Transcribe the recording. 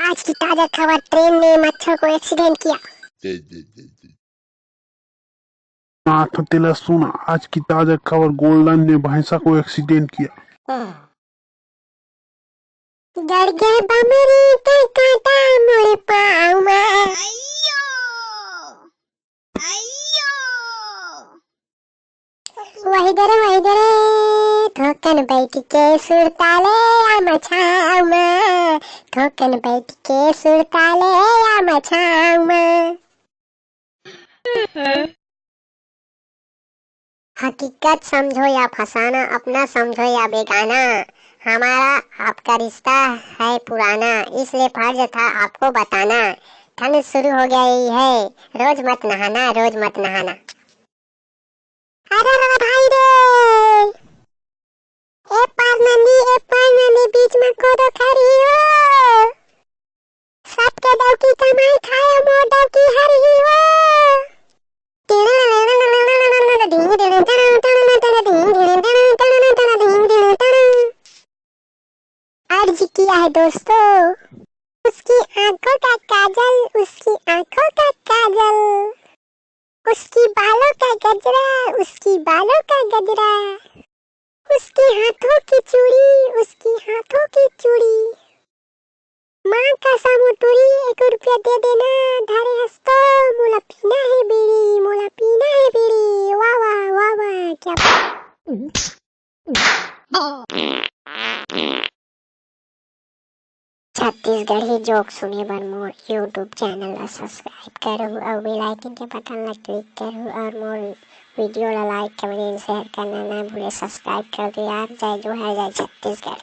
आज की ताजा खबर, ट्रेन में मच्छर को एक्सीडेंट किया। तिला सुना, आज की ताजा खबर, गोल्डन ने भैंसा को एक्सीडेंट किया। गड़ गए बमरी के कांटा मोरे पाँव में। वही दरे ठोकन बैठ के सुरताले आम छाँव में, ठोकन बैठ के सुरताले आम छाँव में। हकीकत समझो या फसाना, अपना समझो या बेगाना, हमारा आपका रिश्ता है पुराना, इसलिए फर्ज था आपको बताना। ठंड शुरू हो गई है, रोज मत नहाना, रोज मत नहाना। अरे भाई रे, ए पार ननी बीच में कोदो खड़ी हो, सबके दव की कमाई खाए मोर दव की हरी हो। अर्ज किया है दोस्तों, उसकी आंखों का काजल, उसकी आंखों का काजल, उसकी बालों का गजरा, उसकी बालों का गजरा, उसके हाथों की चूड़ी, उसकी हाथों की चूड़ी। माँ का सामुटूरी 1 रुपया दे देना, धारे हंसतो, मोला पीना है बीड़ी, मोला पीना है बीड़ी। वाह वाह वाह वाह, क्या छत्तीसगढ़ी जोक सुने बर मोर यूट्यूब चैनल ला सब्सक्राइब करो और बेल आइकन के बटन ला क्लिक करो और मोर वीडियो ला लाइक कमेंट शेयर करना ना भूले। सब्सक्राइब कर दो यार। जय जो है जय छत्तीसगढ़।